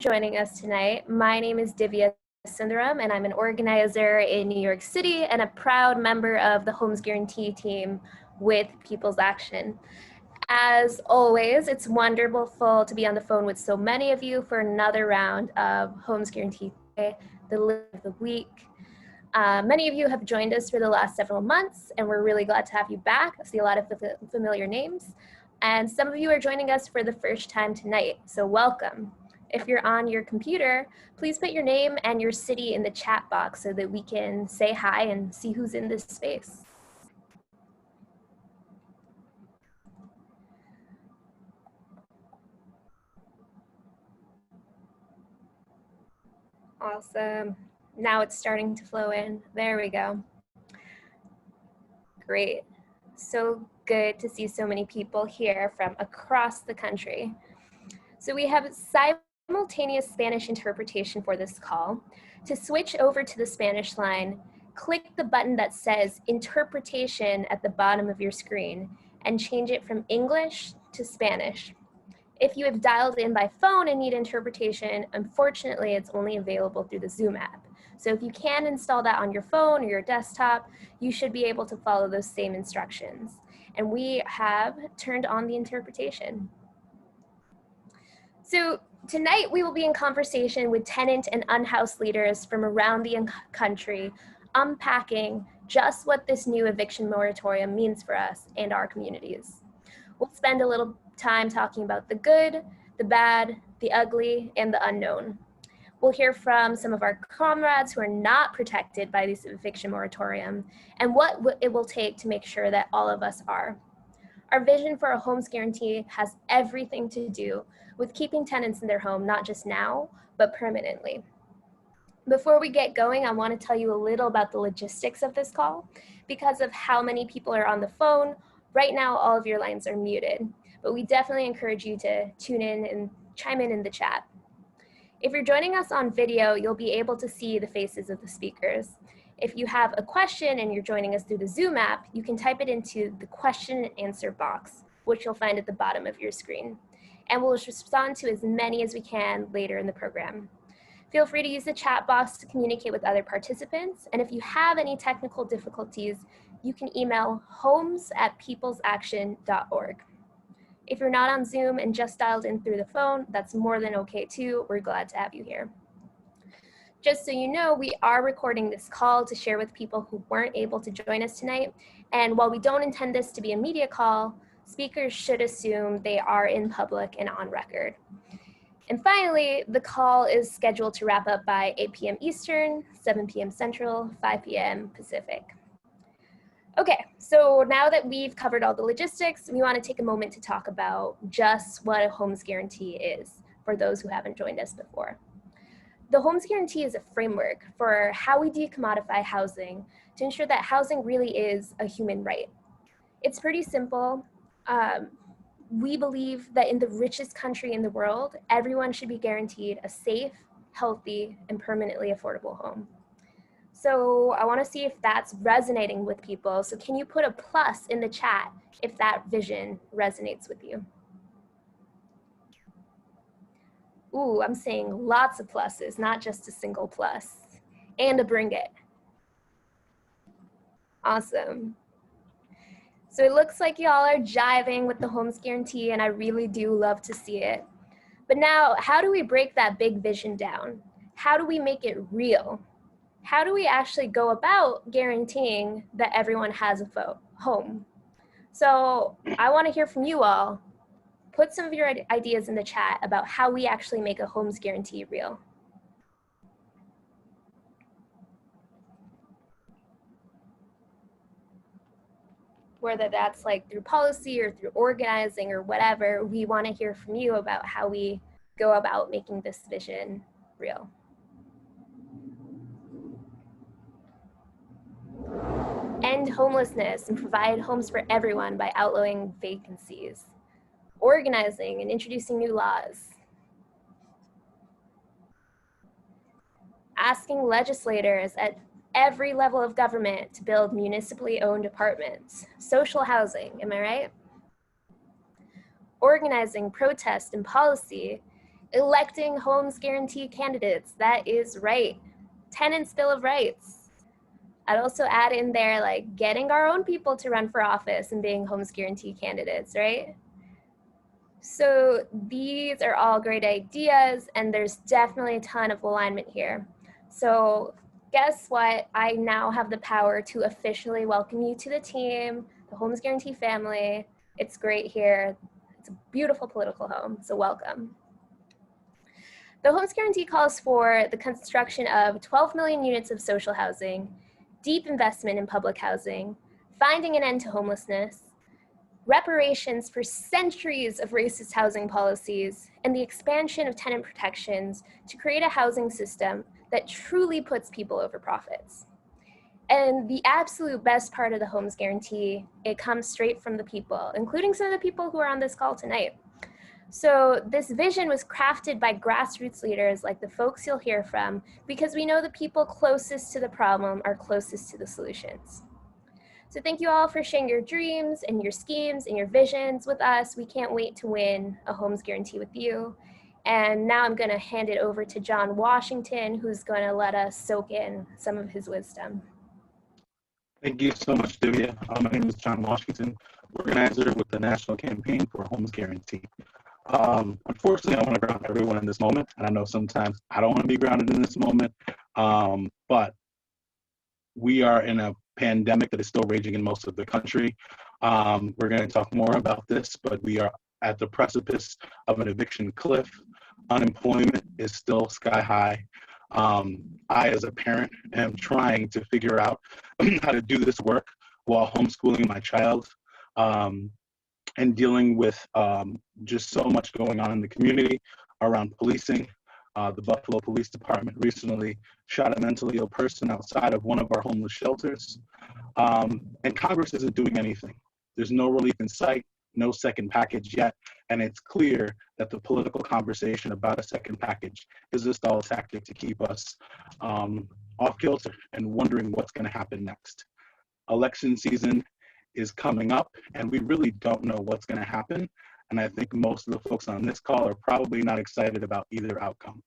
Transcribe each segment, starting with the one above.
joining us tonight. My name is Divya Sundaram, and I'm an organizer in New York City and a proud member of the Homes Guarantee team with People's Action. As always, it's wonderful to be on the phone with so many of you for another round of Homes Guarantee Day, the Live of the Week. Many of you have joined us for the last several months, and we're really glad to have you back. I see a lot of familiar names. And some of you are joining us for the first time tonight, so welcome. If you're on your computer, please put your name and your city in the chat box so that we can say hi and see who's in this space. Awesome. Now it's starting to flow in. There we go. Great. So good to see so many people here from across the country. So we have simultaneous Spanish interpretation for this call. To switch over to the Spanish line, click the button that says interpretation at the bottom of your screen and change it from English to Spanish. If you have dialed in by phone and need interpretation, unfortunately, it's only available through the Zoom app. So if you can install that on your phone or your desktop, you should be able to follow those same instructions. And we have turned on the interpretation. So tonight we will be in conversation with tenant and unhoused leaders from around the country, unpacking just what this new eviction moratorium means for us and our communities. We'll spend a little time talking about the good, the bad, the ugly, and the unknown. We'll hear from some of our comrades who are not protected by this eviction moratorium and what it will take to make sure that all of us are. Our vision for a homes guarantee has everything to do with keeping tenants in their home, not just now, but permanently. Before we get going, I want to tell you a little about the logistics of this call. Because of how many people are on the phone, right now all of your lines are muted, but we definitely encourage you to tune in and chime in the chat. If you're joining us on video, you'll be able to see the faces of the speakers. If you have a question and you're joining us through the Zoom app, you can type it into the question and answer box, which you'll find at the bottom of your screen. And we'll respond to as many as we can later in the program. Feel free to use the chat box to communicate with other participants. And if you have any technical difficulties, you can email homes@peoplesaction.org. If you're not on Zoom and just dialed in through the phone, that's more than okay too. We're glad to have you here. Just so you know, we are recording this call to share with people who weren't able to join us tonight. And while we don't intend this to be a media call, speakers should assume they are in public and on record. And finally, the call is scheduled to wrap up by 8 p.m. Eastern, 7 p.m. Central, 5 p.m. Pacific. Okay, so now that we've covered all the logistics, we want to take a moment to talk about just what a homes guarantee is for those who haven't joined us before. The homes guarantee is a framework for how we decommodify housing to ensure that housing really is a human right. It's pretty simple. We believe that in the richest country in the world, everyone should be guaranteed a safe, healthy, and permanently affordable home. So I want to see if that's resonating with people. So can you put a plus in the chat if that vision resonates with you? Ooh, I'm saying lots of pluses, not just a single plus. And a bring it. Awesome. So it looks like y'all are jiving with the homes guarantee, and I really do love to see it. But now, how do we break that big vision down? How do we make it real? How do we actually go about guaranteeing that everyone has a home? So I want to hear from you all. Put some of your ideas in the chat about how we actually make a homes guarantee real. Whether that's like through policy or through organizing or whatever, we want to hear from you about how we go about making this vision real. End homelessness and provide homes for everyone by outlawing vacancies. Organizing and introducing new laws. Asking legislators at every level of government to build municipally owned apartments. Social housing, am I right? Organizing protest and policy Electing homes guarantee candidates, that is right. Tenants' Bill of Rights. I'd also add in there like getting our own people to run for office and being homes guarantee candidates, right? So these are all great ideas, and there's definitely a ton of alignment here. So guess what? I now have the power to officially welcome you to the team, the Homes Guarantee family. It's great here. It's a beautiful political home, so welcome. The Homes Guarantee calls for the construction of 12 million units of social housing, deep investment in public housing, finding an end to homelessness, reparations for centuries of racist housing policies, and the expansion of tenant protections to create a housing system that truly puts people over profits. And the absolute best part of the Homes Guarantee, it comes straight from the people, including some of the people who are on this call tonight. So this vision was crafted by grassroots leaders like the folks you'll hear from, because we know the people closest to the problem are closest to the solutions. So thank you all for sharing your dreams and your schemes and your visions with us. We can't wait to win a Homes Guarantee with you. And now I'm going to hand it over to John Washington, who's going to let us soak in some of his wisdom. Thank you so much, Divya. My name is John Washington, organizer with the National Campaign for Homes Guarantee. Unfortunately, I want to ground everyone in this moment, and I know sometimes I don't want to be grounded in this moment, but we are in a pandemic that is still raging in most of the country. We're going to talk more about this, but we are at the precipice of an eviction cliff. Unemployment is still sky high. I, as a parent, am trying to figure out how to do this work while homeschooling my child and dealing with just so much going on in the community around policing. The Buffalo Police Department recently shot a mentally ill person outside of one of our homeless shelters. And Congress isn't doing anything. There's no relief in sight, no second package yet, and it's clear that the political conversation about a second package is just all a tactic to keep us off kilter and wondering what's going to happen next. Election season is coming up, and we really don't know what's going to happen. And I think most of the folks on this call are probably not excited about either outcome.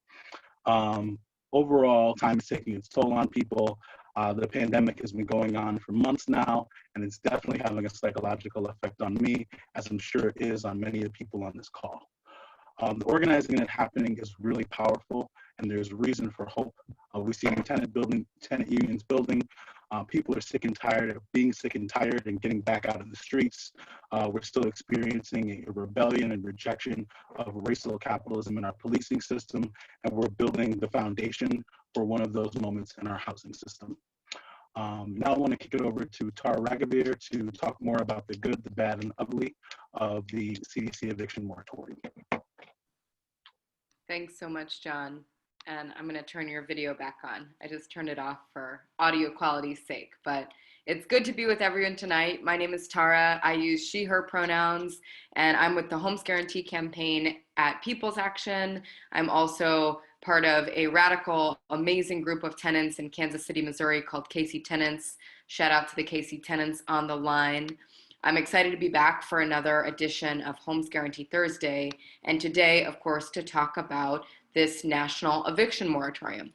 Overall, time is taking its toll on people. The pandemic has been going on for months now, and it's definitely having a psychological effect on me, as I'm sure it is on many of the people on this call. The organizing that's happening is really powerful, and there's reason for hope. We see tenant unions building. People are sick and tired of being sick and tired and getting back out of the streets. We're still experiencing a rebellion and rejection of racial capitalism in our policing system, and we're building the foundation for one of those moments in our housing system. Now I want to kick it over to Tara Ragavir to talk more about the good, the bad, and ugly of the CDC Eviction Moratorium. Thanks so much, John. And I'm going to turn your video back on. I just turned it off for audio quality's sake, but it's good to be with everyone tonight. My name is Tara. I use she, her pronouns, and I'm with the Homes Guarantee campaign at People's Action. I'm also part of a radical, amazing group of tenants in Kansas City, Missouri called KC Tenants. Shout out to the KC Tenants on the line. I'm excited to be back for another edition of Homes Guarantee Thursday, and today, of course, to talk about this national eviction moratorium.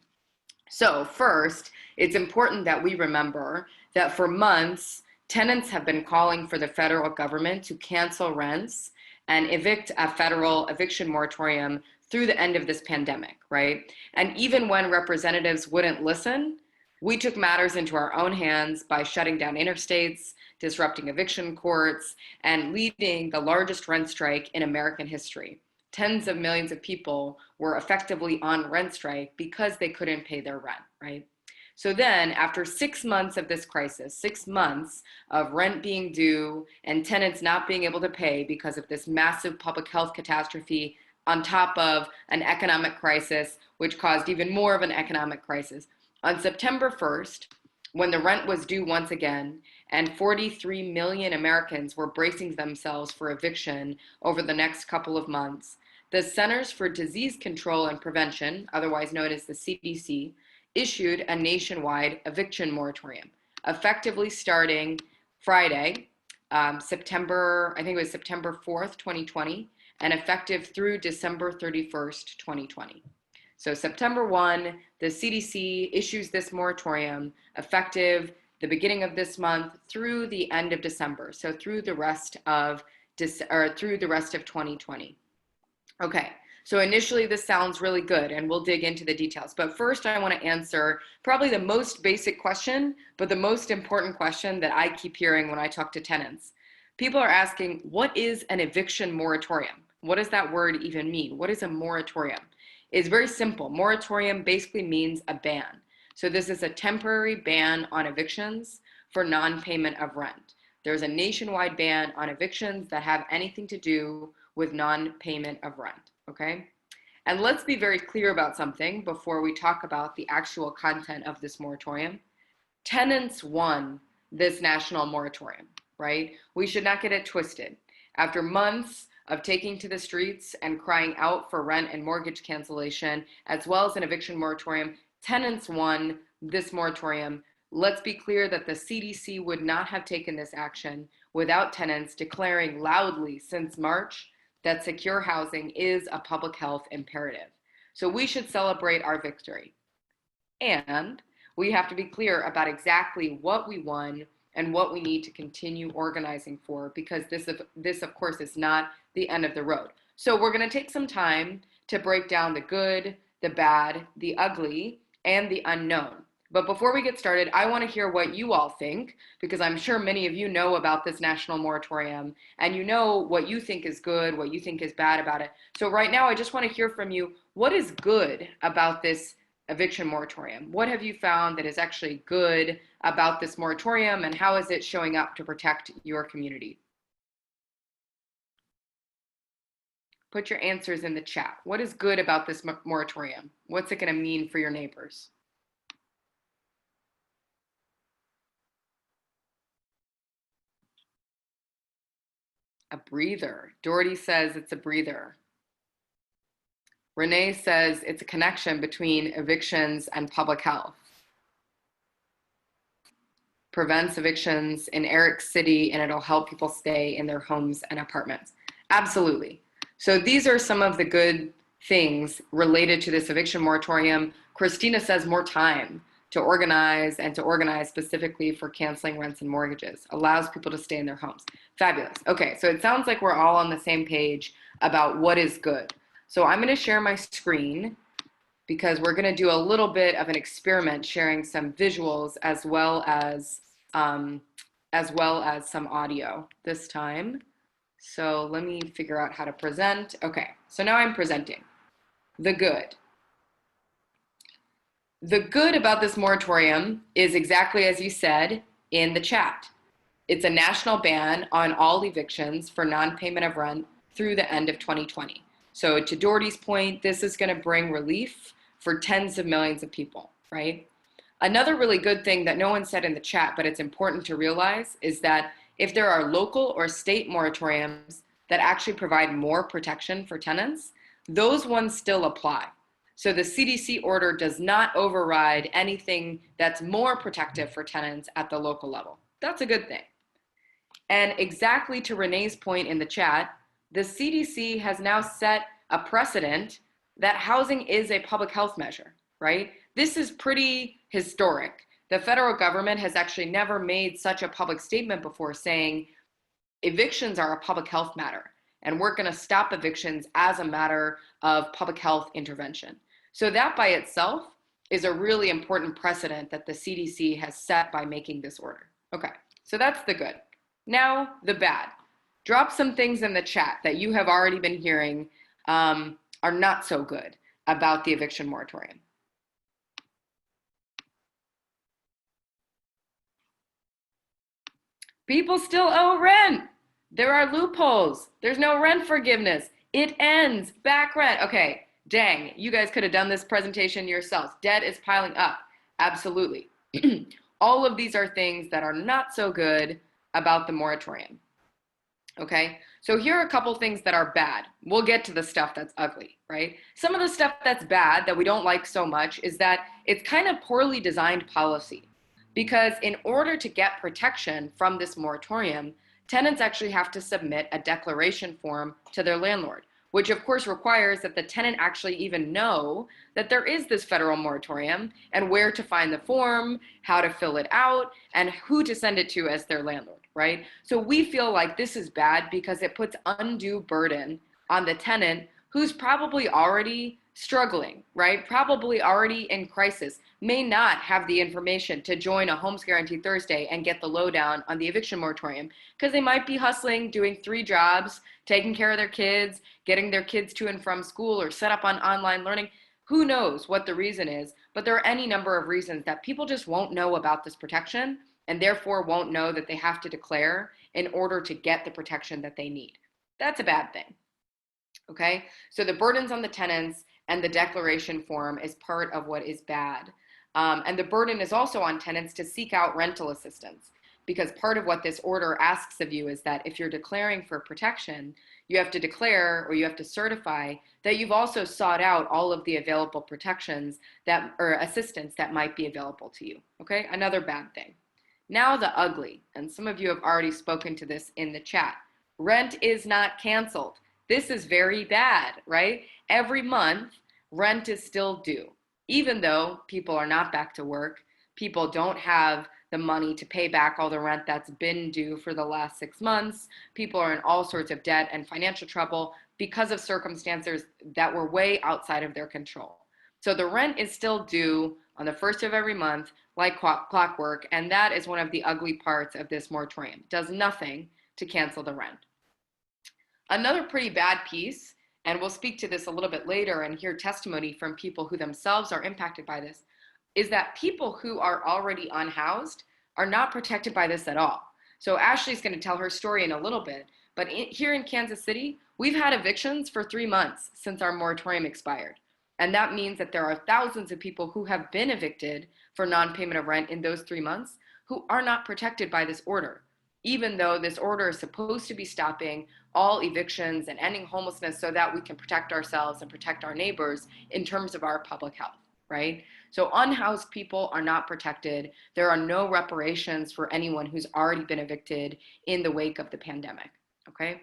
So first, it's important that we remember that for months, tenants have been calling for the federal government to cancel rents and evict a federal eviction moratorium through the end of this pandemic, right? And even when representatives wouldn't listen, we took matters into our own hands by shutting down interstates, disrupting eviction courts, and leading the largest rent strike in American history. Tens of millions of people were effectively on rent strike because they couldn't pay their rent, right? So then, after 6 months of this crisis, 6 months of rent being due and tenants not being able to pay because of this massive public health catastrophe on top of an economic crisis, which caused even more of an economic crisis, on September 1st, when the rent was due once again, and 43 million Americans were bracing themselves for eviction over the next couple of months, the Centers for Disease Control and Prevention, otherwise known as the CDC, issued a nationwide eviction moratorium, effectively starting Friday, September 4th, 2020, and effective through December 31st, 2020. So September 1, the CDC issues this moratorium effective the beginning of this month through the end of December. So through the rest of 2020. Okay, so initially this sounds really good and we'll dig into the details. But first I want to answer probably the most basic question, but the most important question that I keep hearing when I talk to tenants. People are asking, what is an eviction moratorium? What does that word even mean? What is a moratorium? It's very simple. Moratorium basically means a ban. So this is a temporary ban on evictions for non-payment of rent. There's a nationwide ban on evictions that have anything to do with non-payment of rent, okay? And let's be very clear about something before we talk about the actual content of this moratorium. Tenants won this national moratorium, right? We should not get it twisted. After months of taking to the streets and crying out for rent and mortgage cancellation, as well as an eviction moratorium, tenants won this moratorium. Let's be clear that the CDC would not have taken this action without tenants declaring loudly since March that secure housing is a public health imperative. So we should celebrate our victory. And we have to be clear about exactly what we won and what we need to continue organizing for, because this of course is not the end of the road. So we're going to take some time to break down the good, the bad, the ugly, and the unknown. But before we get started, I want to hear what you all think, because I'm sure many of you know about this national moratorium and you know what you think is good, what you think is bad about it. So right now, I just want to hear from you. What is good about this eviction moratorium? What have you found that is actually good about this moratorium, and how is it showing up to protect your community? Put your answers in the chat. What is good about this moratorium? What's it going to mean for your neighbors? A breather. Doherty says it's a breather. Renee says it's a connection between evictions and public health. Prevents evictions in Eric City, and it'll help people stay in their homes and apartments. Absolutely. So these are some of the good things related to this eviction moratorium. Christina says more time to organize, and to organize specifically for canceling rents and mortgages. Allows people to stay in their homes. Fabulous. Okay, so it sounds like we're all on the same page about what is good. So I'm going to share my screen because we're going to do a little bit of an experiment sharing some visuals as well as some audio this time. So let me figure out how to present. Okay, so now I'm presenting. The good. The good about this moratorium is exactly as you said in the chat. It's a national ban on all evictions for non-payment of rent through the end of 2020. So to Doherty's point, this is going to bring relief for tens of millions of people, right? Another really good thing that no one said in the chat, but it's important to realize, is that if there are local or state moratoriums that actually provide more protection for tenants, those ones still apply. So the CDC order does not override anything that's more protective for tenants at the local level. That's a good thing. And exactly to Renee's point in the chat, the CDC has now set a precedent that housing is a public health measure, right? This is pretty historic. The federal government has actually never made such a public statement before, saying evictions are a public health matter, and we're going to stop evictions as a matter of public health intervention. So that by itself is a really important precedent that the CDC has set by making this order. Okay, so that's the good. Now, the bad. Drop some things in the chat that you have already been hearing are not so good about the eviction moratorium. People still owe rent. There are loopholes. There's no rent forgiveness. It ends. Back rent. Okay, dang, you guys could have done this presentation yourselves. Debt is piling up. Absolutely. All of these are things that are not so good about the moratorium. Okay, so here are a couple things that are bad. We'll get to the stuff that's ugly, right? Some of the stuff that's bad that we don't like so much is that it's kind of poorly designed policy, because in order to get protection from this moratorium, tenants actually have to submit a declaration form to their landlord, which of course requires that the tenant actually even know that there is this federal moratorium and where to find the form, how to fill it out, and who to send it to as their landlord, right? So we feel like this is bad because it puts undue burden on the tenant who's probably already struggling, right? Probably already in crisis, may not have the information to join a Homes Guarantee Thursday and get the lowdown on the eviction moratorium because they might be hustling, doing 3 jobs, taking care of their kids, getting their kids to and from school or set up on online learning. Who knows what the reason is, but there are any number of reasons that people just won't know about this protection and therefore won't know that they have to declare in order to get the protection that they need. That's a bad thing. Okay, so the burdens on the tenants and the declaration form is part of what is bad. And the burden is also on tenants to seek out rental assistance, because part of what this order asks of you is that if you're declaring for protection, you have to declare or you have to certify that you've also sought out all of the available protections that or assistance that might be available to you. Okay, another bad thing. Now the ugly, and some of you have already spoken to this in the chat. Rent is not canceled. This is very bad, right? Every month, rent is still due. Even though people are not back to work, people don't have the money to pay back all the rent that's been due for the last 6 months. People are in all sorts of debt and financial trouble because of circumstances that were way outside of their control. So the rent is still due on the first of every month, like clockwork, and that is one of the ugly parts of this moratorium. It does nothing to cancel the rent. Another pretty bad piece, and we'll speak to this a little bit later and hear testimony from people who themselves are impacted by this, is that people who are already unhoused are not protected by this at all. So Ashley's going to tell her story in a little bit, but here in Kansas City, we've had evictions for 3 months since our moratorium expired. And that means that there are thousands of people who have been evicted for non-payment of rent in those 3 months who are not protected by this order, even though this order is supposed to be stopping all evictions and ending homelessness so that we can protect ourselves and protect our neighbors in terms of our public health, right? So unhoused people are not protected. There are no reparations for anyone who's already been evicted in the wake of the pandemic, okay?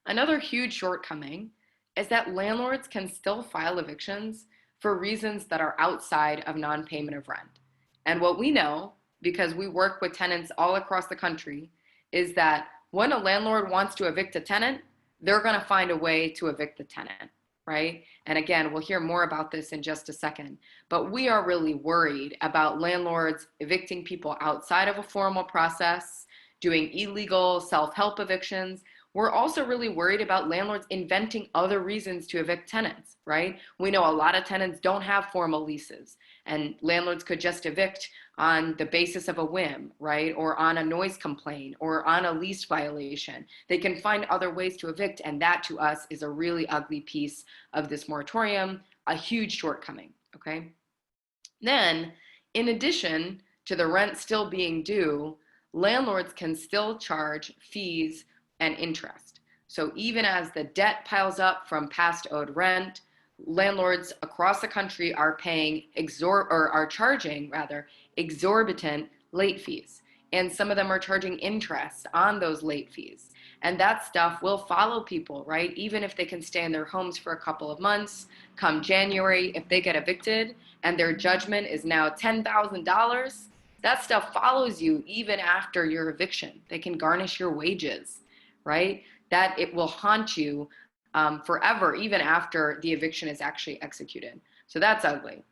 Another huge shortcoming is that landlords can still file evictions for reasons that are outside of non-payment of rent. And what we know, because we work with tenants all across the country, is that when a landlord wants to evict a tenant, they're going to find a way to evict the tenant, right? And again, we'll hear more about this in just a second. But we are really worried about landlords evicting people outside of a formal process, doing illegal self-help evictions. We're also really worried about landlords inventing other reasons to evict tenants, right? We know a lot of tenants don't have formal leases, and landlords could just evict on the basis of a whim, right? Or on a noise complaint or on a lease violation. They can find other ways to evict, and that to us is a really ugly piece of this moratorium, a huge shortcoming, okay? Then, in addition to the rent still being due, landlords can still charge fees and interest. So even as the debt piles up from past owed rent, landlords across the country are paying charging exorbitant late fees. And some of them are charging interest on those late fees. And that stuff will follow people, right? Even if they can stay in their homes for a couple of months, come January, if they get evicted and their judgment is now $10,000, that stuff follows you even after your eviction. They can garnish your wages, right? That it will haunt you forever, even after the eviction is actually executed. So that's ugly.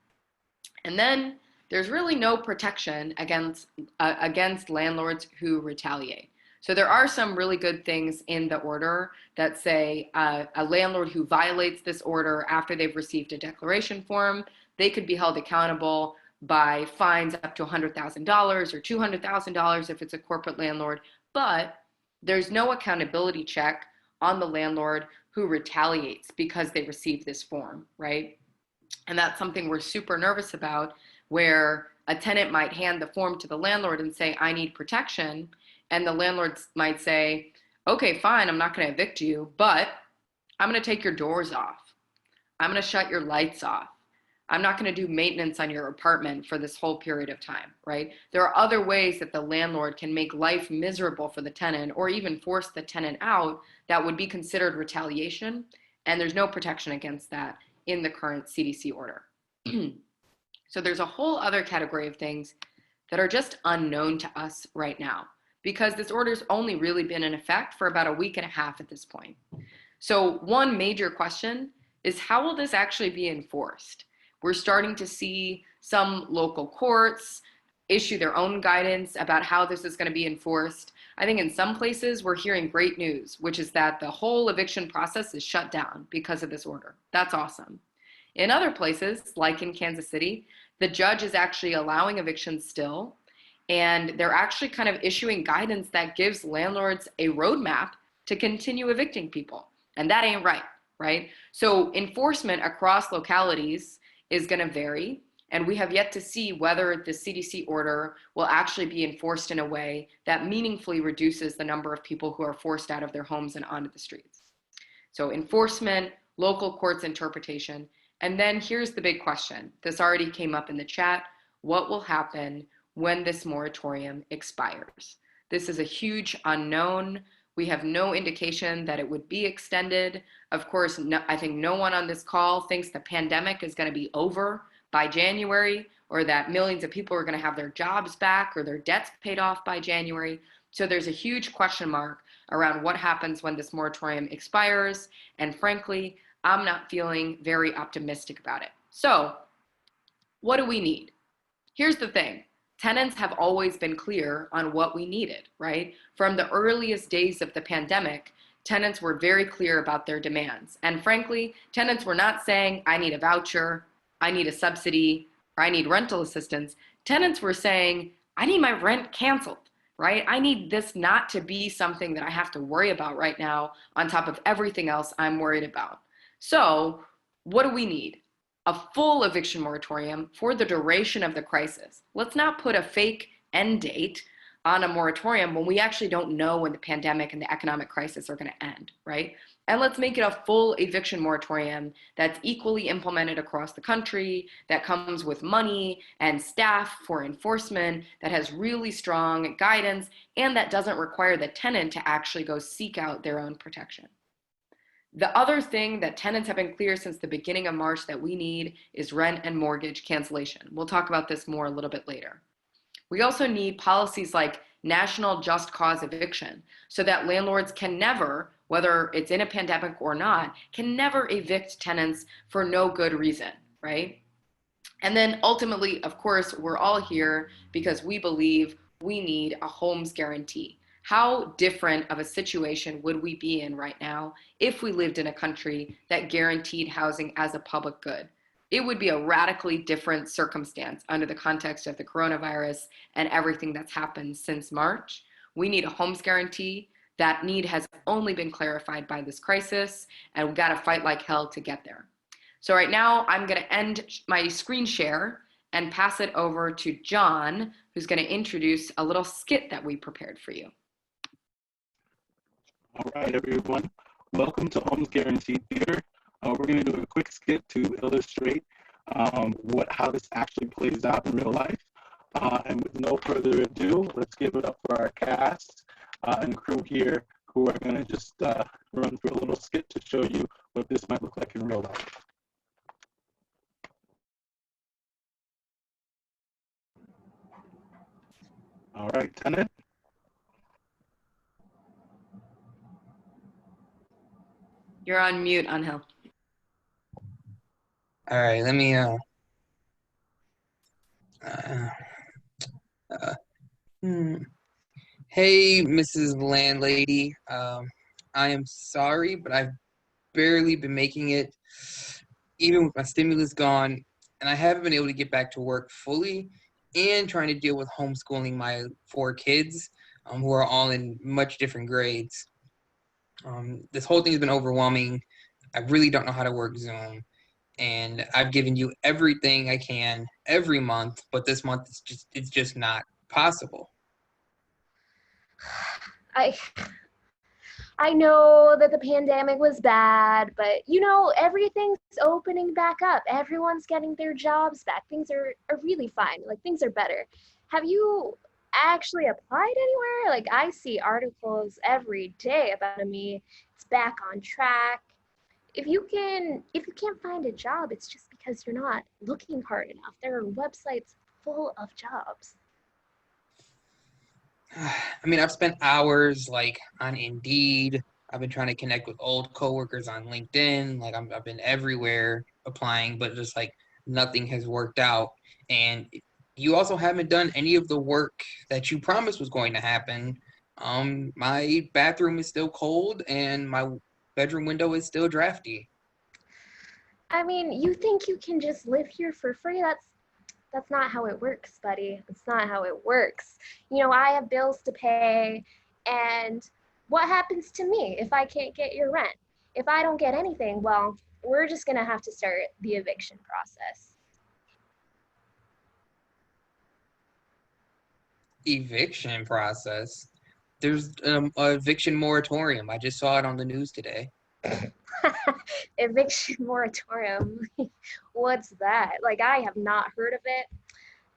And then there's really no protection against landlords who retaliate. So there are some really good things in the order that say a landlord who violates this order after they've received a declaration form, they could be held accountable by fines up to $100,000 or $200,000 if it's a corporate landlord. But there's no accountability check on the landlord who retaliates because they received this form, right? And that's something we're super nervous about, where a tenant might hand the form to the landlord and say, I need protection. And the landlord might say, okay, fine, I'm not going to evict you, but I'm going to take your doors off. I'm going to shut your lights off. I'm not going to do maintenance on your apartment for this whole period of time, right? There are other ways that the landlord can make life miserable for the tenant or even force the tenant out that would be considered retaliation. And there's no protection against that in the current CDC order. So there's a whole other category of things that are just unknown to us right now because this order's only really been in effect for about a week and a half at this point. So one major question is, how will this actually be enforced? We're starting to see some local courts issue their own guidance about how this is going to be enforced. I think in some places we're hearing great news, which is that the whole eviction process is shut down because of this order. That's awesome. In other places, like in Kansas City, the judge is actually allowing evictions still, and they're actually kind of issuing guidance that gives landlords a roadmap to continue evicting people. And that ain't right, right? So enforcement across localities is going to vary, and we have yet to see whether the CDC order will actually be enforced in a way that meaningfully reduces the number of people who are forced out of their homes and onto the streets. So enforcement, local courts interpretation, and then here's the big question. This already came up in the chat. What will happen when this moratorium expires? This is a huge unknown. We have no indication that it would be extended. Of course, I think no one on this call thinks the pandemic is going to be over by January, or that millions of people are going to have their jobs back or their debts paid off by January. So there's a huge question mark around what happens when this moratorium expires. And frankly, I'm not feeling very optimistic about it. So what do we need? Here's the thing. Tenants have always been clear on what we needed, right? From the earliest days of the pandemic, tenants were very clear about their demands. And frankly, tenants were not saying, I need a voucher, I need a subsidy, or I need rental assistance. Tenants were saying, I need my rent canceled, right? I need this not to be something that I have to worry about right now on top of everything else I'm worried about. So what do we need? A full eviction moratorium for the duration of the crisis. Let's not put a fake end date on a moratorium when we actually don't know when the pandemic and the economic crisis are going to end, right? And let's make it a full eviction moratorium that's equally implemented across the country, that comes with money and staff for enforcement, that has really strong guidance, and that doesn't require the tenant to actually go seek out their own protection. The other thing that tenants have been clear since the beginning of March that we need is rent and mortgage cancellation. We'll talk about this more a little bit later. We also need policies like national just cause eviction so that landlords can never, whether it's in a pandemic or not, can never evict tenants for no good reason, right? And then ultimately, of course, we're all here because we believe we need a homes guarantee. How different of a situation would we be in right now if we lived in a country that guaranteed housing as a public good? It would be a radically different circumstance under the context of the coronavirus and everything that's happened since March. We need a homes guarantee. That need has only been clarified by this crisis, and we've got to fight like hell to get there. So right now, I'm going to end my screen share and pass it over to John, who's going to introduce a little skit that we prepared for you. All right, everyone. Welcome to Homes Guarantee Theater. We're going to do a quick skit to illustrate how this actually plays out in real life. And with no further ado, let's give it up for our cast and crew here who are going to just run through a little skit to show you what this might look like in real life. All right, tenant. You're on mute, Angel. All right, let me Hey, Mrs. Landlady. I am sorry, but I've barely been making it, even with my stimulus gone, and I haven't been able to get back to work fully, and trying to deal with homeschooling my 4 kids, who are all in much different grades. This whole thing has been overwhelming. I really don't know how to work Zoom, and I've given you everything I can every month, but this month it's just not possible. I know that the pandemic was bad, but everything's opening back up. Everyone's getting their jobs back. Things are really fine. Like, things are better. Have you actually applied anywhere? Like, I see articles every day about me. It's back on track. If you can't find a job, it's just because you're not looking hard enough. There are websites full of jobs. I mean, I've spent hours like on Indeed. I've been trying to connect with old coworkers on LinkedIn. Like I've been everywhere applying, but just like nothing has worked out. And you also haven't done any of the work that you promised was going to happen. My bathroom is still cold and my bedroom window is still drafty. I mean, you think you can just live here for free? That's not how it works, buddy. It's not how it works. I have bills to pay, and what happens to me if I can't get your rent? If I don't get anything, well, we're just gonna have to start the eviction process. Eviction process. There's a eviction moratorium. I just saw it on the news today. Eviction moratorium. What's that? Like, I have not heard of it.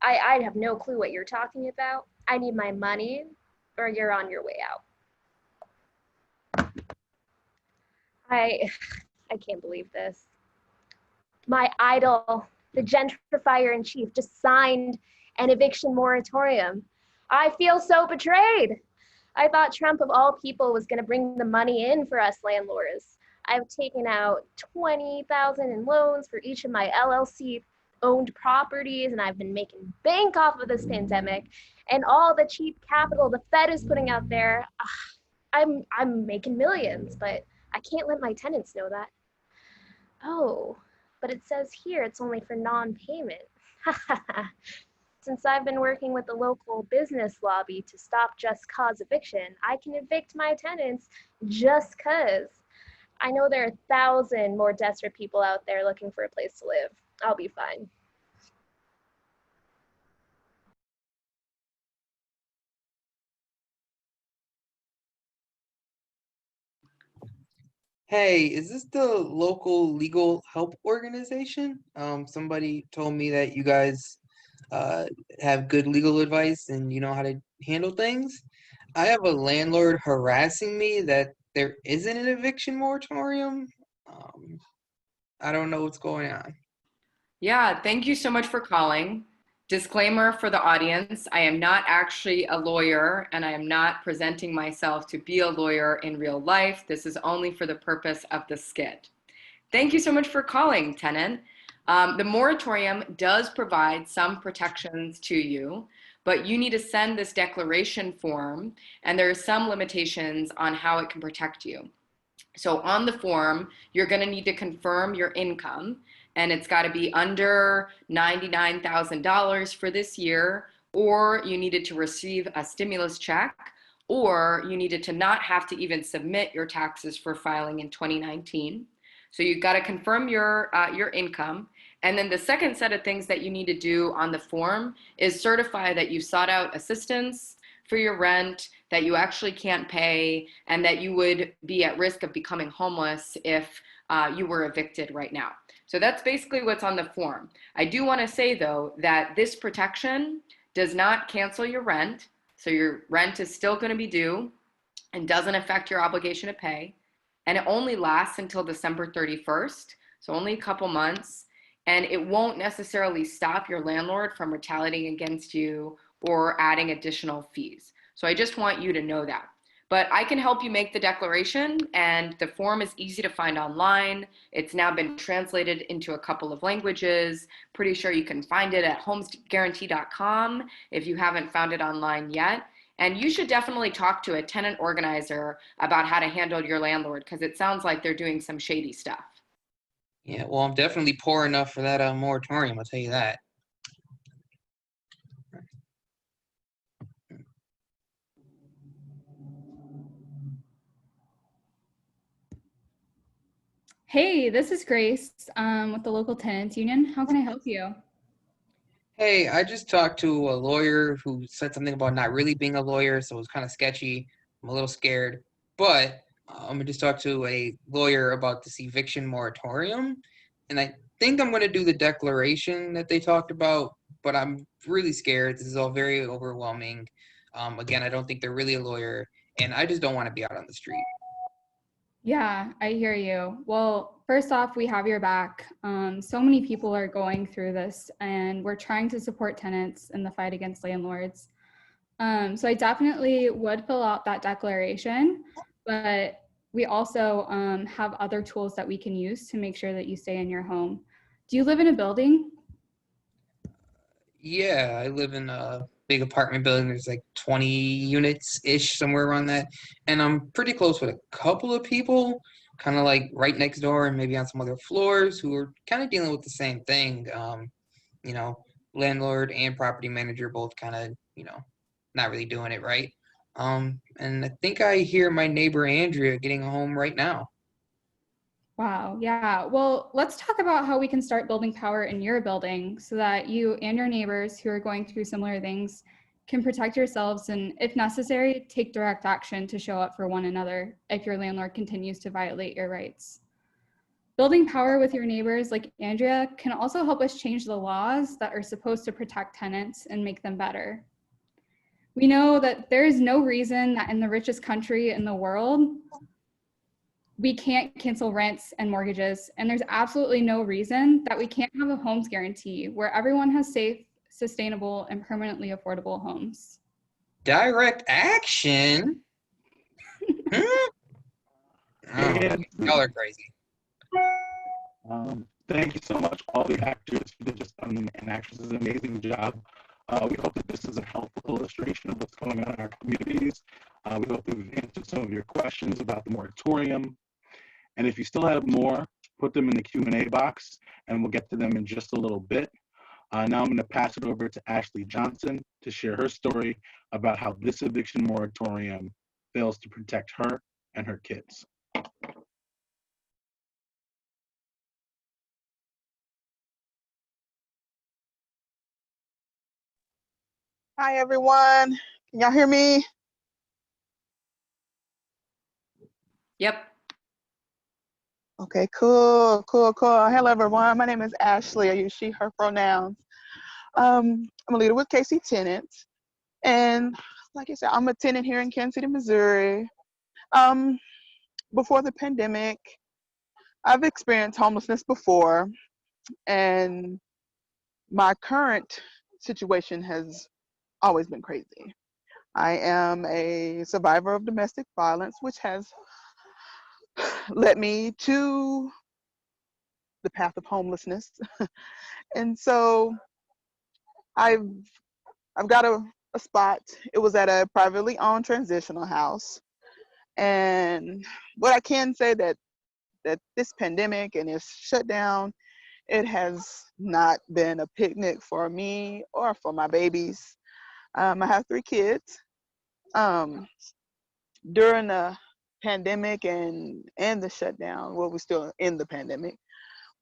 I have no clue what you're talking about. I need my money, or you're on your way out. I can't believe this. My idol, the gentrifier in chief, just signed an eviction moratorium. I feel so betrayed. I thought Trump, of all people, was going to bring the money in for us landlords. I've taken out $20,000 in loans for each of my LLC owned properties, and I've been making bank off of this pandemic and all the cheap capital the Fed is putting out there. I'm making millions, but I can't let my tenants know that. Oh, but it says here it's only for non-payment. Since I've been working with the local business lobby to stop just cause eviction, I can evict my tenants just cause. I know there are 1,000 more desperate people out there looking for a place to live. I'll be fine. Hey, is this the local legal help organization? Somebody told me that you guys uh, have good legal advice and you know how to handle things. I have a landlord harassing me that there isn't an eviction moratorium. Um, I don't know what's going on. Yeah, thank you so much for calling. Disclaimer for the audience, I am not actually a lawyer and I am not presenting myself to be a lawyer in real life. This is only for the purpose of the skit. Thank you so much for calling, tenant. The moratorium does provide some protections to you, but you need to send this declaration form, and there are some limitations on how it can protect you. So on the form, you're going to need to confirm your income, and it's got to be under $99,000 for this year, or you needed to receive a stimulus check, or you needed to not have to even submit your taxes for filing in 2019. So you've got to confirm your income. And then the second set of things that you need to do on the form is certify that you sought out assistance for your rent, that you actually can't pay, and that you would be at risk of becoming homeless if you were evicted right now. So that's basically what's on the form. I do want to say, though, that this protection does not cancel your rent. So your rent is still going to be due and doesn't affect your obligation to pay. And it only lasts until December 31st, so only a couple months. And it won't necessarily stop your landlord from retaliating against you or adding additional fees. So I just want you to know that. But I can help you make the declaration, and the form is easy to find online. It's now been translated into a couple of languages. Pretty sure you can find it at homesguarantee.com if you haven't found it online yet. And you should definitely talk to a tenant organizer about how to handle your landlord, because it sounds like they're doing some shady stuff. Yeah, well, I'm definitely poor enough for that moratorium, I'll tell you that. Hey, this is Grace with the local tenants union. How can I help you? Hey, I just talked to a lawyer who said something about not really being a lawyer, so it was kind of sketchy. I'm a little scared. But I just talked to a lawyer about this eviction moratorium, and I think I'm going to do the declaration that they talked about, but I'm really scared. This is all very overwhelming. Again, I don't think they're really a lawyer, and I just don't want to be out on the street. Yeah, I hear you. Well, first off, we have your back. So many people are going through this, and we're trying to support tenants in the fight against landlords. So I definitely would fill out that declaration, but we also have other tools that we can use to make sure that you stay in your home. Do you live in a building? Yeah, I live in a big apartment building. There's like 20 units-ish, somewhere around that. And I'm pretty close with a couple of people, kind of like right next door and maybe on some other floors who are kind of dealing with the same thing. You know, landlord and property manager both kind of, not really doing it right. And I think I hear my neighbor Andrea getting home right now. Wow, yeah. Well, let's talk about how we can start building power in your building so that you and your neighbors who are going through similar things can protect yourselves and, if necessary, take direct action to show up for one another if your landlord continues to violate your rights. Building power with your neighbors like Andrea can also help us change the laws that are supposed to protect tenants and make them better. We know that there is no reason that in the richest country in the world, we can't cancel rents and mortgages, and there's absolutely no reason that we can't have a homes guarantee where everyone has safe, sustainable, and permanently affordable homes. Direct action? Hmm? Oh, And y'all are crazy. thank you so much, all the actors who did just and actresses, an amazing job. We hope that this is a helpful illustration of what's going on in our communities. We hope that we've answered some of your questions about the moratorium. And if you still have more, put them in the Q&A box, and we'll get to them in just a little bit. Now I'm going to pass it over to Ashley Johnson to share her story about how this eviction moratorium fails to protect her and her kids. Hi, everyone. Can y'all hear me? Yep. Okay, cool. Hello, everyone. My name is Ashley. I use she, her pronouns. I'm a leader with KC Tenants. And like I said, I'm a tenant here in Kansas City, Missouri. Before the pandemic, I've experienced homelessness before. And my current situation has always been crazy. I am a survivor of domestic violence, which has led me to the path of homelessness. And so I've got a spot. It was at a privately owned transitional house. And what I can say that this pandemic and its shutdown, it has not been a picnic for me or for my babies. I have 3 kids. During the pandemic and the shutdown, well, we're still in the pandemic,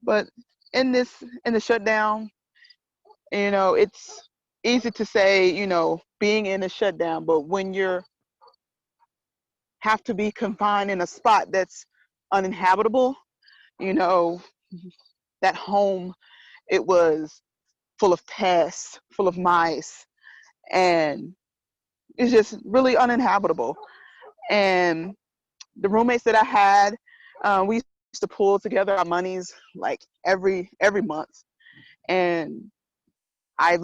but in the shutdown, it's easy to say, being in a shutdown, but when you're have to be confined in a spot that's uninhabitable, you know, that home, it was full of pests, full of mice, and it's just really uninhabitable. And the roommates that I had, we used to pool together our monies like every month. And I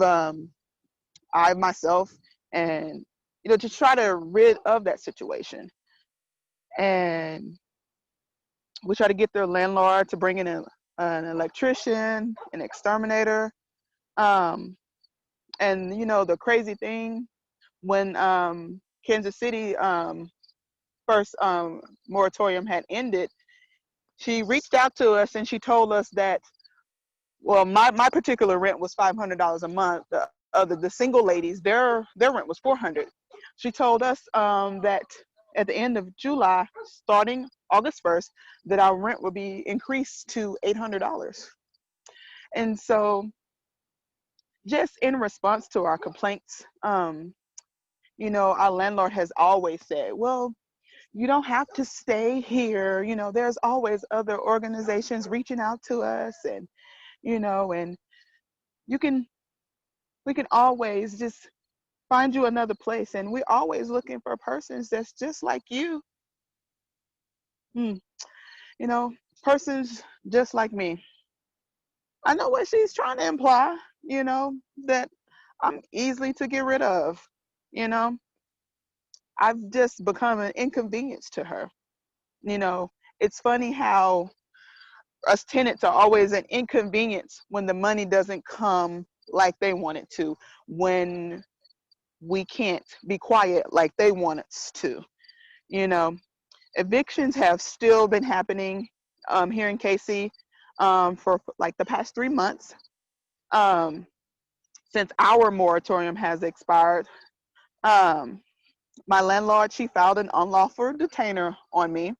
myself, and to try to rid of that situation. And we try to get their landlord to bring in an electrician, an exterminator. And the crazy thing, when Kansas City first moratorium had ended, she reached out to us and she told us that, well, my particular rent was $500 a month. The single ladies, their rent was $400. She told us that at the end of July, starting August 1st, that our rent would be increased to $800. And so, just in response to our complaints, our landlord has always said, well, you don't have to stay here. You know, there's always other organizations reaching out to us, and you know, and you can we can always just find you another place. And we're always looking for persons that's just like you. You know, persons just like me. I know what she's trying to imply, you know, that I'm easily to get rid of. You know, I've just become an inconvenience to her. You know, it's funny how us tenants are always an inconvenience when the money doesn't come like they want it to, when we can't be quiet like they want us to. You know, evictions have still been happening here in KC for like the past 3 months um, since our moratorium has expired. Um, my landlord, she filed an unlawful detainer on me.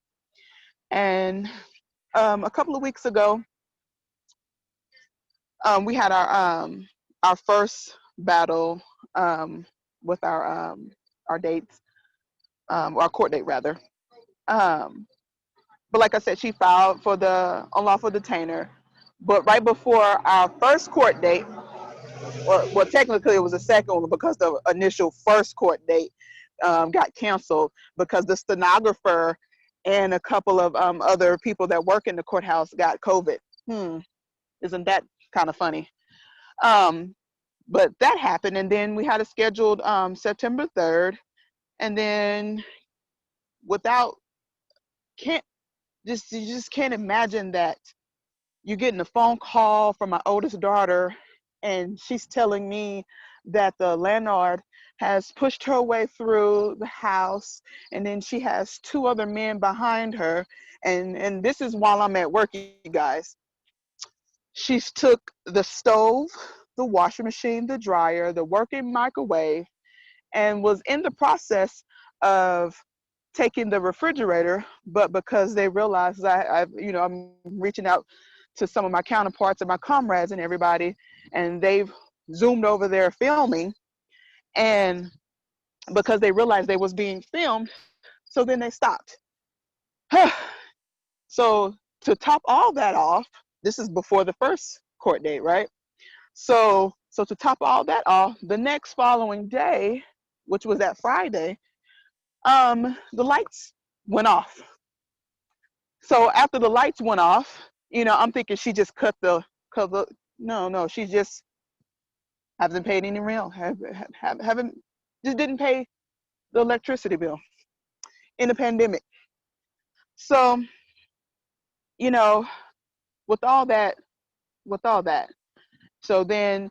And a couple of weeks ago, we had our first battle with our dates, our court date rather. But like I said, she filed for the unlawful detainer. But right before our first court date, or well, technically it was a second one because the initial first court date got canceled because the stenographer and a couple of other people that work in the courthouse got COVID. Isn't that kind of funny? But that happened, and then we had it scheduled September 3rd, and then without can't just you just can't imagine that you're getting a phone call from my oldest daughter, and she's telling me that the landlord has pushed her way through the house, and then she has two other men behind her, and this is while I'm at work, you guys. She's took the stove, the washing machine, the dryer, the working microwave, and was in the process of taking the refrigerator, but because they realized I'm reaching out to some of my counterparts and my comrades and everybody, and they've zoomed over there filming, and because they realized they was being filmed, so then they stopped. So to top all that off, this is before the first court date, right? So to top all that off, the next following day, which was that Friday, the lights went off. So after the lights went off, I'm thinking she just cut the no, she just hasn't paid any real, haven't just didn't pay the electricity bill in the pandemic. So, you know, with all that, so then,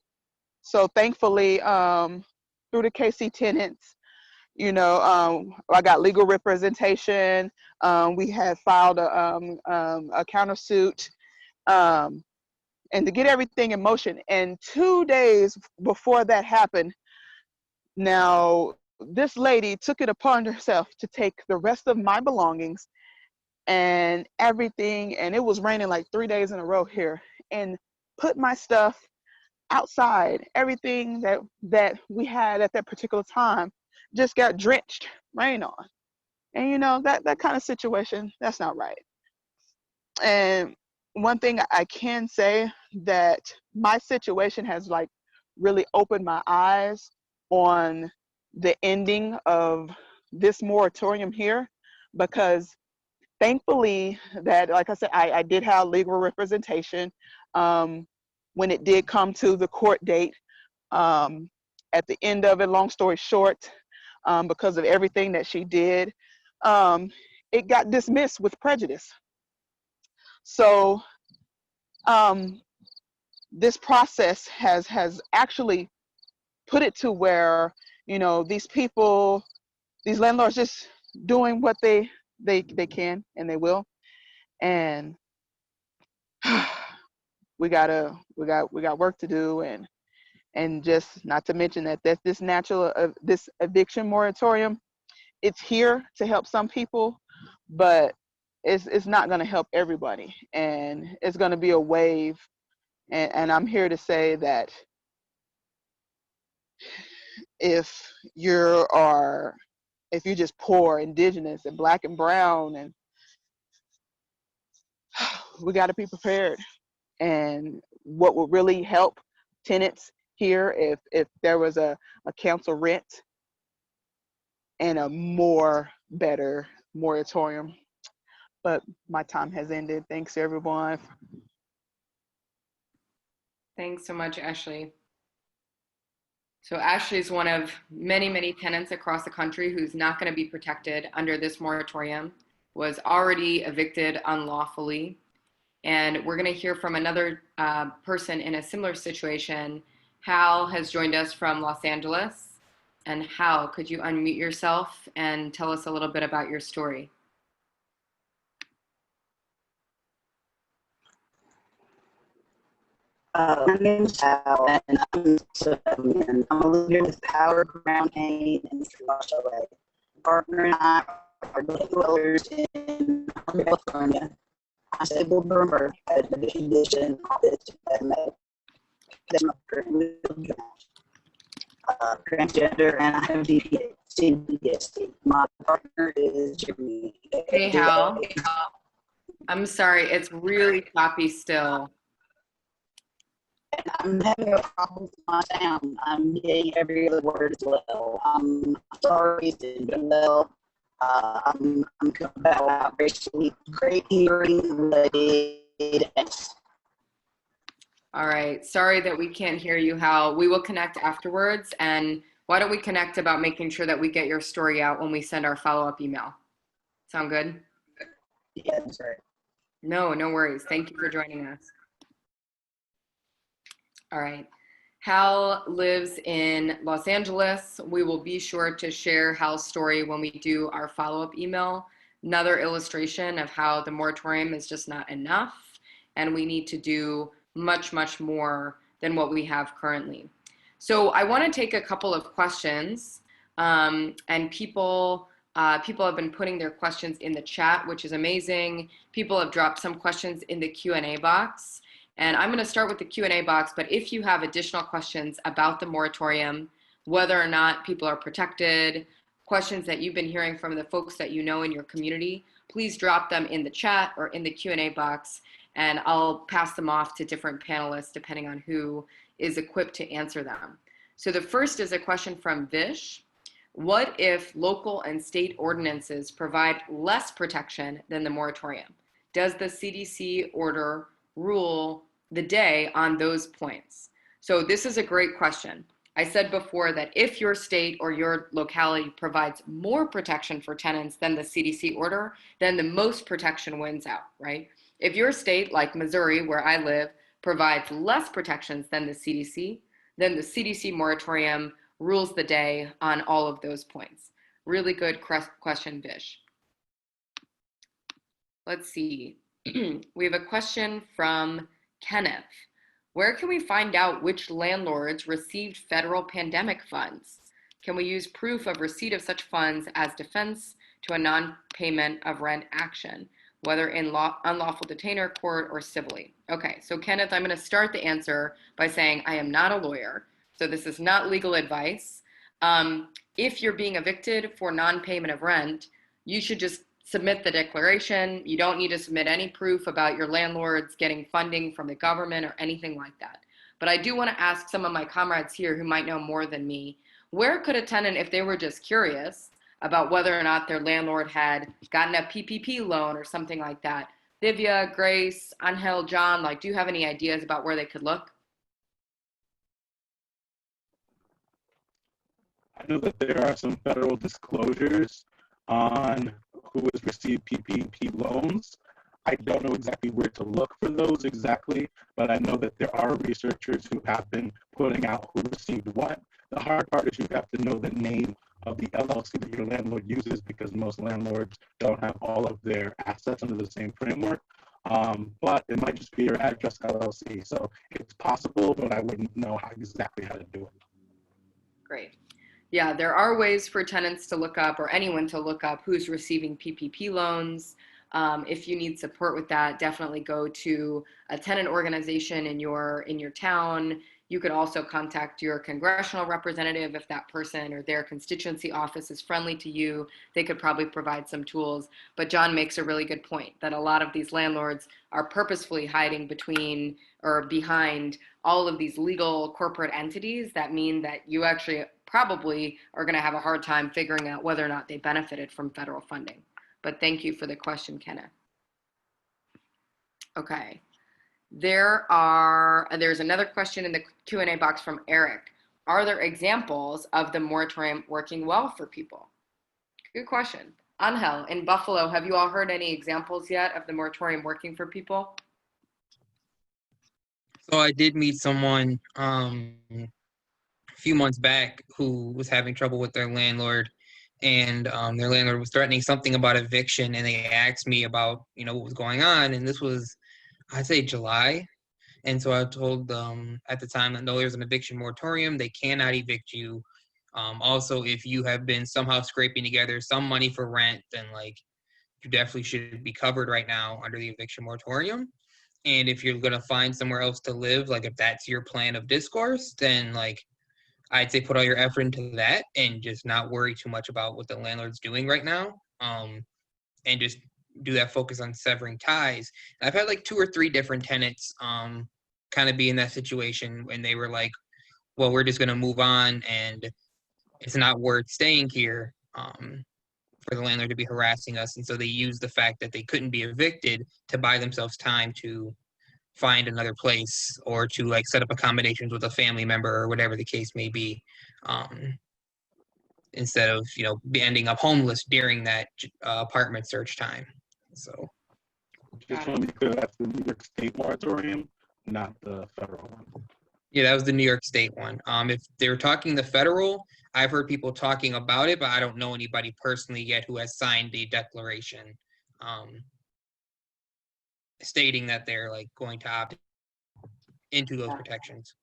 so thankfully, through the KC tenants, I got legal representation. We had filed a countersuit, and to get everything in motion. And 2 days before that happened, now this lady took it upon herself to take the rest of my belongings and everything, and it was raining like 3 days in a row here, and put my stuff outside. Everything that we had at that particular time just got drenched, rain on. And that kind of situation, that's not right. And one thing I can say, that my situation has like really opened my eyes on the ending of this moratorium here, because thankfully that, like I said, I did have legal representation when it did come to the court date. At the end of it, long story short, because of everything that she did, it got dismissed with prejudice. So this process has actually put it to where these people, these landlords, just doing what they can and they will, and we got work to do, and just not to mention that this eviction moratorium, it's here to help some people, but it's not going to help everybody, and it's going to be a wave. And I'm here to say that if you are if you're just poor, indigenous, and black and brown, and we got to be prepared. And what would really help tenants here, if there was a council rent and a more better moratorium. But my time has ended. Thanks, everyone. Thanks so much, Ashley. So Ashley is one of many, many tenants across the country who's not going to be protected under this moratorium, was already evicted unlawfully. And we're going to hear from another person in a similar situation. Hal has joined us from Los Angeles. And Hal, could you unmute yourself and tell us a little bit about your story? My name is Hal, and I'm a leader with Power, Ground Pain, and Wash LA. My partner and I are both dwellers in California. I'm disabled from birth, had a condition, transgender, and I have PTSD. My partner is Jimmy. Hey, Hal. I'm sorry, it's really choppy still. I'm having a problem with my sound. I'm getting every other word as well. I'm sorry, it's been well. I'm about racially great hearing related. All right, sorry that we can't hear you, Hal. We will connect afterwards, and why don't we connect about making sure that we get your story out when we send our follow-up email. Sound good? Yeah, that's right. No worries. Thank you for joining us. All right. Hal lives in Los Angeles. We will be sure to share Hal's story when we do our follow-up email. Another illustration of how the moratorium is just not enough, and we need to do much, much more than what we have currently. So I want to take a couple of questions, and people have been putting their questions in the chat, which is amazing. People have dropped some questions in the Q&A box. And I'm going to start with the Q&A box, but if you have additional questions about the moratorium, whether or not people are protected, questions that you've been hearing from the folks that you know in your community, please drop them in the chat or in the Q&A box, and I'll pass them off to different panelists depending on who is equipped to answer them. So the first is a question from Vish. What if local and state ordinances provide less protection than the moratorium? Does the CDC order rule the day on those points? So this is a great question. I said before that if your state or your locality provides more protection for tenants than the CDC order, then the most protection wins out, right? If your state, like Missouri, where I live, provides less protections than the CDC, then the CDC moratorium rules the day on all of those points. Really good question, Vish. Let's see. We have a question from Kenneth. Where can we find out which landlords received federal pandemic funds? Can we use proof of receipt of such funds as defense to a non-payment of rent action, whether in unlawful detainer court or civilly? Okay, so Kenneth, I'm going to start the answer by saying I am not a lawyer, so this is not legal advice. If you're being evicted for non-payment of rent, you should just submit the declaration. You don't need to submit any proof about your landlords getting funding from the government or anything like that. But I do want to ask some of my comrades here who might know more than me, where could a tenant, if they were just curious about whether or not their landlord had gotten a PPP loan or something like that? Divya, Grace, Angel, John, like, do you have any ideas about where they could look? I know that there are some federal disclosures on who has received PPP loans. I don't know exactly where to look for those exactly, but I know that there are researchers who have been putting out who received what. The hard part is you have to know the name of the LLC that your landlord uses, because most landlords don't have all of their assets under the same framework. But it might just be your address LLC. So it's possible, but I wouldn't know exactly how to do it. Great. Yeah, there are ways for tenants to look up, or anyone to look up, who's receiving PPP loans. If you need support with that, definitely go to a tenant organization in your town. You could also contact your congressional representative if that person or their constituency office is friendly to you. They could probably provide some tools. But John makes a really good point that a lot of these landlords are purposefully hiding between or behind all of these legal corporate entities that mean that you actually probably are going to have a hard time figuring out whether or not they benefited from federal funding. But thank you for the question, Kenneth. Okay. There's another question in the Q&A box from Eric. Are there examples of the moratorium working well for people? Good question. Angel, in Buffalo, have you all heard any examples yet of the moratorium working for people? So I did meet someone a few months back who was having trouble with their landlord, and their landlord was threatening something about eviction, and they asked me about, what was going on, and this was, I'd say, July. And so I told them at the time that no, there's an eviction moratorium. They cannot evict you. Also, if you have been somehow scraping together some money for rent, then you definitely should be covered right now under the eviction moratorium. And if you're gonna find somewhere else to live, if that's your plan of discourse, then I'd say put all your effort into that and just not worry too much about what the landlord's doing right now. And just do that focus on severing ties. And I've had 2 or 3 different tenants kind of be in that situation when they were like, well, we're just going to move on and it's not worth staying here for the landlord to be harassing us. And so they used the fact that they couldn't be evicted to buy themselves time to find another place or to set up accommodations with a family member or whatever the case may be, instead of ending up homeless during that apartment search time. So Just want to be clear, that's the New York State moratorium, not the federal one. yeah, that was the New York State one. If they were talking the federal, I've heard people talking about it, but I don't know anybody personally yet who has signed the declaration stating that they're going to opt into those protections.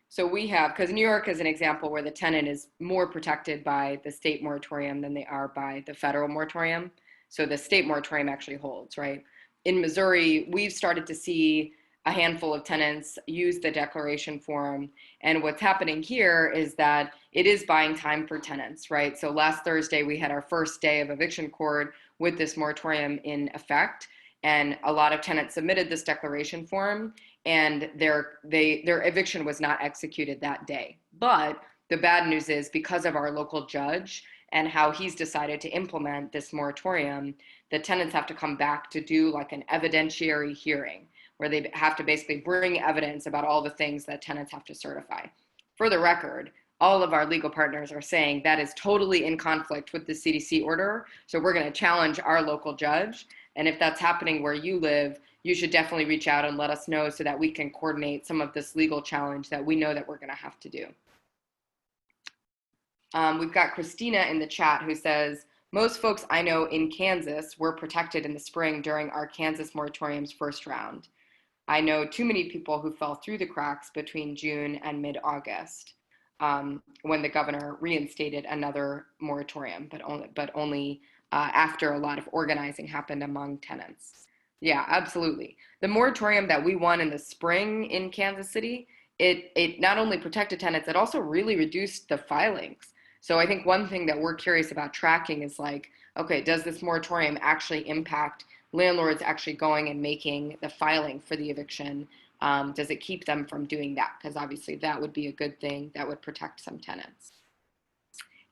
So we have, because New York is an example where the tenant is more protected by the state moratorium than they are by the federal moratorium. So the state moratorium actually holds, right? In Missouri, we've started to see a handful of tenants use the declaration form. And what's happening here is that it is buying time for tenants, right? So last Thursday, we had our first day of eviction court with this moratorium in effect. And a lot of tenants submitted this declaration form, and their eviction was not executed that day. But the bad news is, because of our local judge and how he's decided to implement this moratorium, the tenants have to come back to do an evidentiary hearing where they have to basically bring evidence about all the things that tenants have to certify. For the record, all of our legal partners are saying that is totally in conflict with the CDC order. So we're going to challenge our local judge. And if that's happening where you live, you should definitely reach out and let us know so that we can coordinate some of this legal challenge that we know that we're going to have to do. We've got Christina in the chat who says, most folks I know in Kansas were protected in the spring during our Kansas moratorium's first round. I know too many people who fell through the cracks between June and mid-August when the governor reinstated another moratorium, but only after a lot of organizing happened among tenants. Yeah, absolutely. The moratorium that we won in the spring in Kansas City, it not only protected tenants, it also really reduced the filings. So I think one thing that we're curious about tracking is okay, does this moratorium actually impact landlords actually going and making the filing for the eviction? Does it keep them from doing that? Because obviously that would be a good thing that would protect some tenants.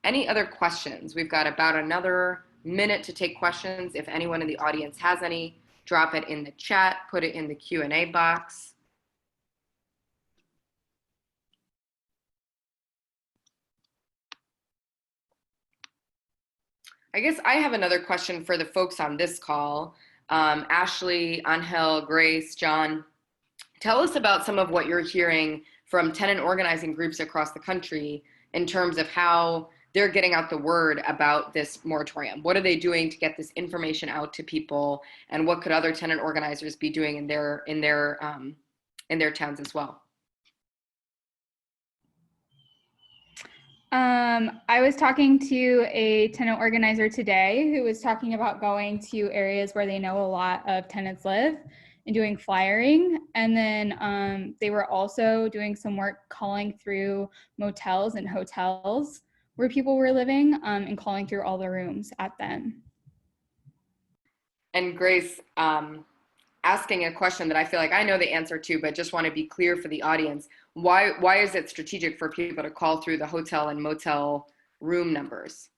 Any other questions? We've got about another minute to take questions. If anyone in the audience has any, drop it in the chat, put it in the Q&A box. I guess I have another question for the folks on this call. Ashley, Angel, Grace, John, tell us about some of what you're hearing from tenant organizing groups across the country in terms of how they're getting out the word about this moratorium. What are they doing to get this information out to people, and what could other tenant organizers be doing in their towns as well? I was talking to a tenant organizer today who was talking about going to areas where they know a lot of tenants live and doing flyering. And then they were also doing some work calling through motels and hotels where people were living, and calling through all the rooms at them. And Grace, asking a question that I feel like I know the answer to, but just want to be clear for the audience. Why is it strategic for people to call through the hotel and motel room numbers?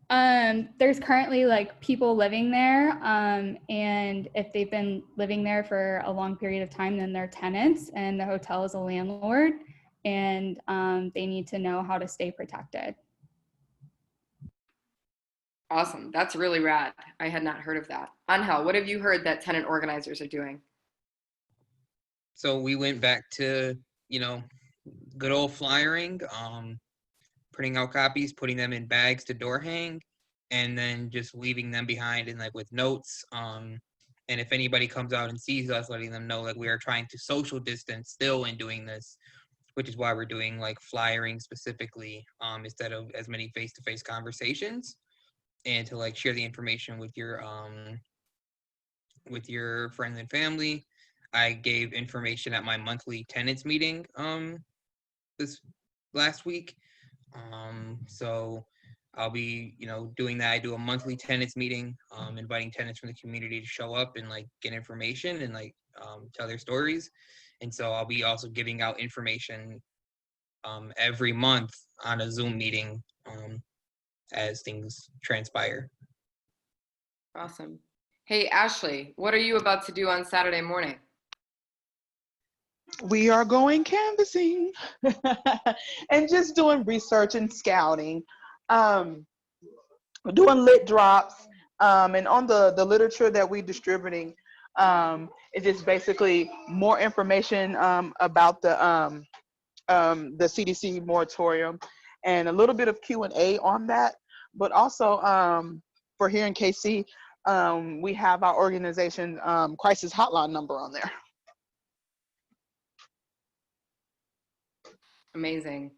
There's currently like people living there, and if they've been living there for a long period of time, then they're tenants, and the hotel is a landlord, and they need to know how to stay protected. Awesome. That's really rad. I had not heard of that. Angel, what have you heard that tenant organizers are doing? So we went back to, good old flyering, printing out copies, putting them in bags to door hang, and then just leaving them behind and like with notes. And if anybody comes out and sees us, letting them know like we are trying to social distance still in doing this, which is why we're doing like flyering specifically, instead of as many face-to-face conversations, and to like share the information with your friends and family. I gave information at my monthly tenants meeting this last week. So I'll be, doing that. I do a monthly tenants meeting, inviting tenants from the community to show up and like get information and like tell their stories. And so I'll be also giving out information every month on a Zoom meeting as things transpire. Awesome. Hey, Ashley, what are you about to do on Saturday morning? We are going canvassing and just doing research and scouting. We're doing lit drops, and on the literature that we're distributing, it's just basically more information about the CDC moratorium, and a little bit of Q&A on that. But also for here in KC, we have our organization crisis hotline number on there. Amazing.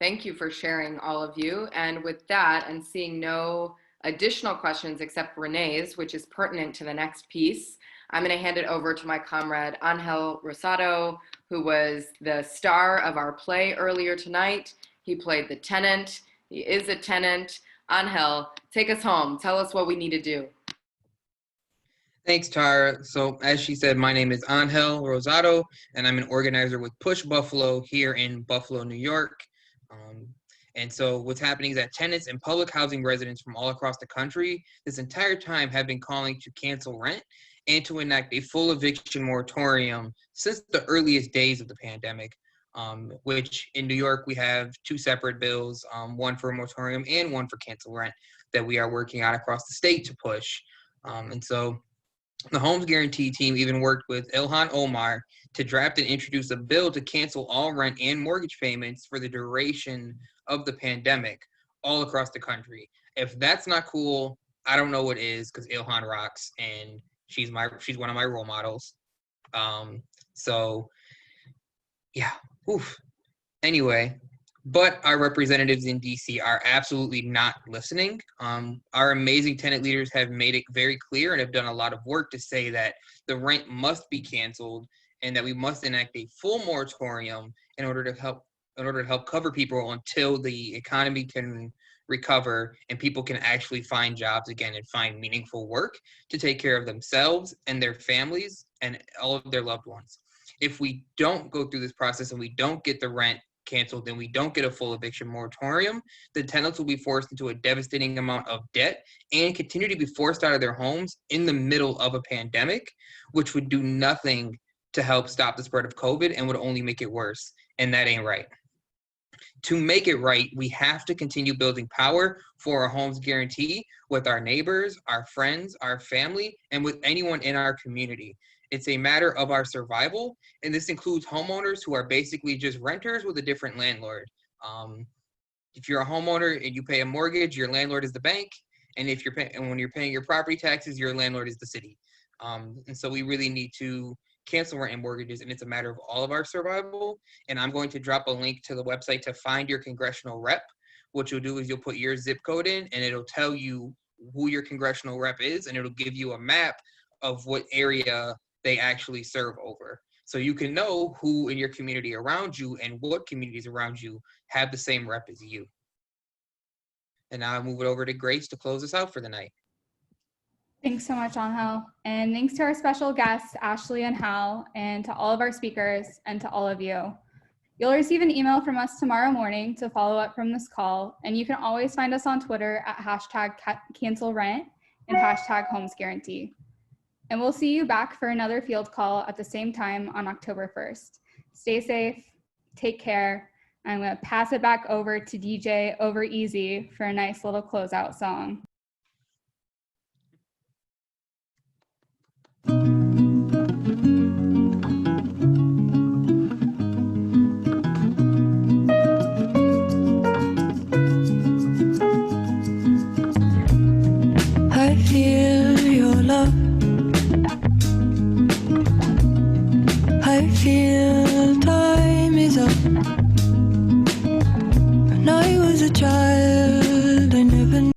Thank you for sharing, all of you. And with that, and seeing no additional questions except Renee's, which is pertinent to the next piece, I'm going to hand it over to my comrade Angel Rosado, who was the star of our play earlier tonight. He played the tenant. He is a tenant. Angel, take us home. Tell us what we need to do. Thanks, Tara. So as she said, my name is Angel Rosado, and I'm an organizer with Push Buffalo here in Buffalo, New York. And so what's happening is that tenants and public housing residents from all across the country this entire time have been calling to cancel rent and to enact a full eviction moratorium since the earliest days of the pandemic, which in New York, we have two separate bills, one for a moratorium and one for cancel rent that we are working on across the state to push. And so the Homes Guarantee team even worked with Ilhan Omar to draft and introduce a bill to cancel all rent and mortgage payments for the duration of the pandemic all across the country. If that's not cool, I don't know what is, because Ilhan rocks and she's one of my role models. So yeah, oof. Anyway, but our representatives in DC are absolutely not listening. Our amazing tenant leaders have made it very clear and have done a lot of work to say that the rent must be canceled and that we must enact a full moratorium in order to help cover people until the economy can recover and people can actually find jobs again and find meaningful work to take care of themselves and their families and all of their loved ones. If we don't go through this process and we don't get the rent canceled, then we don't get a full eviction moratorium, the tenants will be forced into a devastating amount of debt and continue to be forced out of their homes in the middle of a pandemic, which would do nothing to help stop the spread of COVID and would only make it worse. And that ain't right. To make it right, we have to continue building power for our Homes Guarantee with our neighbors, our friends, our family, and with anyone in our community. It's a matter of our survival, and this includes homeowners who are basically just renters with a different landlord. If you're a homeowner and you pay a mortgage, your landlord is the bank, and when you're paying your property taxes, your landlord is the city. And so we really need to cancel rent and mortgages, and it's a matter of all of our survival. And I'm going to drop a link to the website to find your congressional rep. What you'll do is you'll put your zip code in, and it'll tell you who your congressional rep is, and it'll give you a map of what area they actually serve over. So you can know who in your community around you and what communities around you have the same rep as you. And now I move it over to Grace to close us out for the night. Thanks so much, Angel. And thanks to our special guests, Ashley and Hal, and to all of our speakers, and to all of you. You'll receive an email from us tomorrow morning to follow up from this call, and you can always find us on Twitter at #CancelRent and #HomesGuarantee. And we'll see you back for another field call at the same time on October 1st. Stay safe, take care. I'm gonna pass it back over to DJ Over Easy for a nice little closeout song. I feel your love. I feel